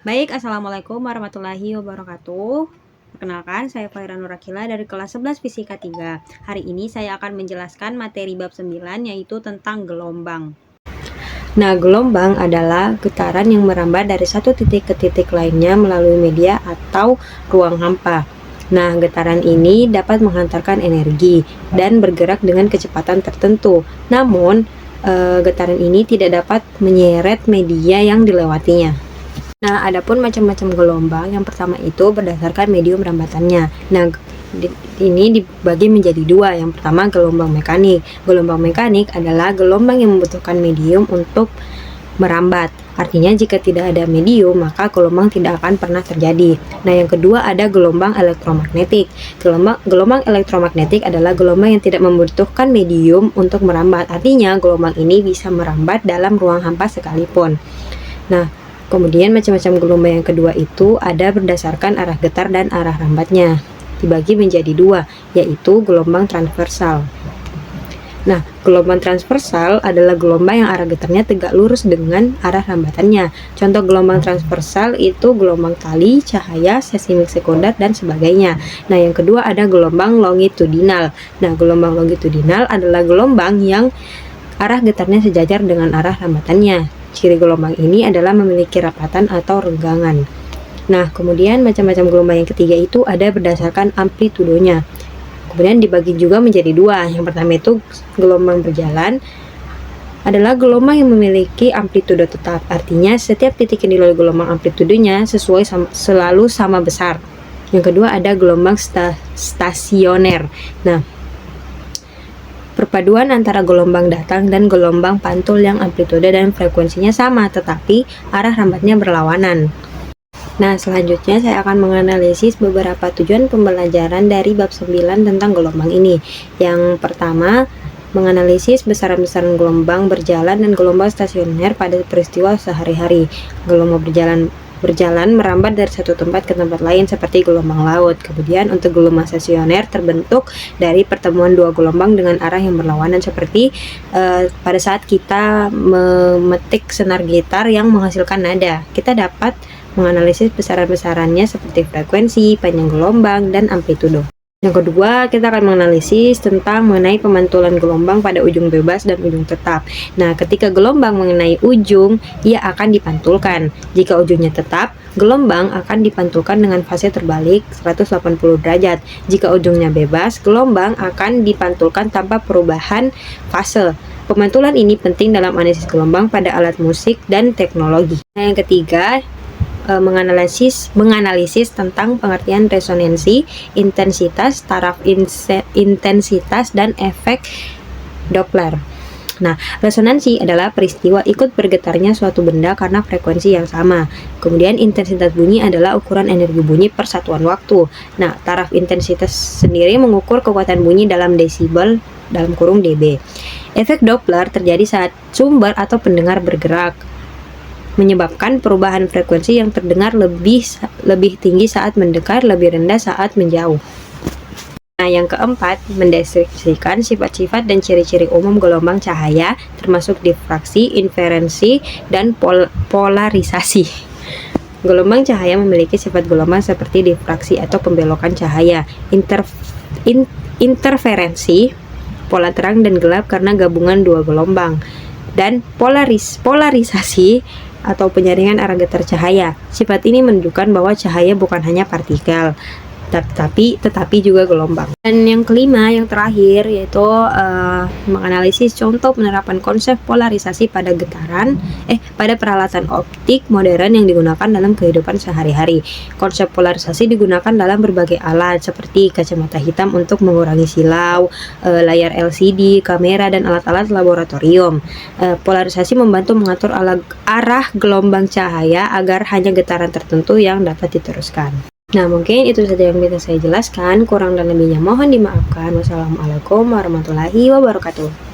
Baik, Assalamualaikum warahmatullahi wabarakatuh. Perkenalkan, saya Faira Nurakila dari kelas 11 Fisika 3. Hari ini saya akan menjelaskan materi bab 9 yaitu tentang gelombang. Nah, gelombang adalah getaran yang merambat dari satu titik ke titik lainnya melalui media atau ruang hampa. Nah, getaran ini dapat menghantarkan energi dan bergerak dengan kecepatan tertentu. Namun, getaran ini tidak dapat menyeret media yang dilewatinya. Nah, adapun macam-macam gelombang, yang pertama itu berdasarkan medium rambatannya. Nah, ini dibagi menjadi dua. Yang pertama gelombang mekanik. Gelombang mekanik adalah gelombang yang membutuhkan medium untuk merambat. Artinya jika tidak ada medium, maka gelombang tidak akan pernah terjadi. Nah, yang kedua ada gelombang elektromagnetik. Gelombang elektromagnetik adalah gelombang yang tidak membutuhkan medium untuk merambat. Artinya gelombang ini bisa merambat dalam ruang hampa sekalipun. Nah, kemudian macam-macam gelombang yang kedua itu ada berdasarkan arah getar dan arah rambatnya. Dibagi menjadi dua, yaitu gelombang transversal. Nah, gelombang transversal adalah gelombang yang arah getarnya tegak lurus dengan arah rambatannya. Contoh gelombang transversal itu gelombang tali, cahaya, seismik sekunder, dan sebagainya. Nah, yang kedua ada gelombang longitudinal. Nah, gelombang longitudinal adalah gelombang yang arah getarnya sejajar dengan arah rambatannya. Ciri gelombang ini adalah memiliki rapatan atau renggangan. Nah, kemudian macam-macam gelombang yang ketiga itu ada berdasarkan amplitudonya. Kemudian dibagi juga menjadi dua. Yang pertama itu gelombang berjalan adalah gelombang yang memiliki amplitudo tetap. Artinya setiap titik yang dilalui gelombang amplitudenya selalu sama besar. Yang kedua ada gelombang stasioner. Nah, perpaduan antara gelombang datang dan gelombang pantul yang amplitude dan frekuensinya sama, tetapi arah rambatnya berlawanan. Nah, selanjutnya saya akan menganalisis beberapa tujuan pembelajaran dari bab 9 tentang gelombang ini. Yang pertama, menganalisis besaran-besaran gelombang berjalan dan gelombang stasioner pada peristiwa sehari-hari. Gelombang berjalan merambat dari satu tempat ke tempat lain seperti gelombang laut. Kemudian untuk gelombang stasioner terbentuk dari pertemuan dua gelombang dengan arah yang berlawanan seperti pada saat kita memetik senar gitar yang menghasilkan nada. Kita dapat menganalisis besaran-besarannya seperti frekuensi, panjang gelombang, dan amplitudo. Yang kedua, kita akan menganalisis tentang mengenai pemantulan gelombang pada ujung bebas dan ujung tetap. Nah, ketika gelombang mengenai ujung, ia akan dipantulkan. Jika ujungnya tetap, gelombang akan dipantulkan dengan fase terbalik 180 derajat. Jika ujungnya bebas, gelombang akan dipantulkan tanpa perubahan fase. Pemantulan ini penting dalam analisis gelombang pada alat musik dan teknologi. Nah, yang ketiga, menganalisis tentang pengertian resonansi, intensitas, taraf intensitas, dan efek Doppler. Nah, resonansi adalah peristiwa ikut bergetarnya suatu benda karena frekuensi yang sama. Kemudian intensitas bunyi adalah ukuran energi bunyi per satuan waktu. Nah, taraf intensitas sendiri mengukur kekuatan bunyi dalam desibel dalam kurung dB. Efek Doppler terjadi saat sumber atau pendengar bergerak, menyebabkan perubahan frekuensi yang terdengar lebih tinggi saat mendekat, lebih rendah saat menjauh. Nah, yang keempat, mendeskripsikan sifat-sifat dan ciri-ciri umum gelombang cahaya, termasuk difraksi, inferensi, dan polarisasi. Gelombang cahaya memiliki sifat gelombang seperti difraksi atau pembelokan cahaya, interferensi, pola terang dan gelap karena gabungan dua gelombang, dan polarisasi atau penyaringan arah getar cahaya. Sifat ini menunjukkan bahwa cahaya bukan hanya partikel, tetapi juga gelombang. Dan yang kelima, yang terakhir, yaitu menganalisis contoh penerapan konsep polarisasi pada pada peralatan optik modern yang digunakan dalam kehidupan sehari-hari. Konsep polarisasi digunakan dalam berbagai alat seperti kacamata hitam untuk mengurangi silau, layar LCD, kamera, dan alat-alat laboratorium. Polarisasi membantu mengatur arah gelombang cahaya agar hanya getaran tertentu yang dapat diteruskan. Nah, mungkin itu saja yang bisa saya jelaskan. Kurang dan lebihnya mohon dimaafkan. Wassalamualaikum warahmatullahi wabarakatuh.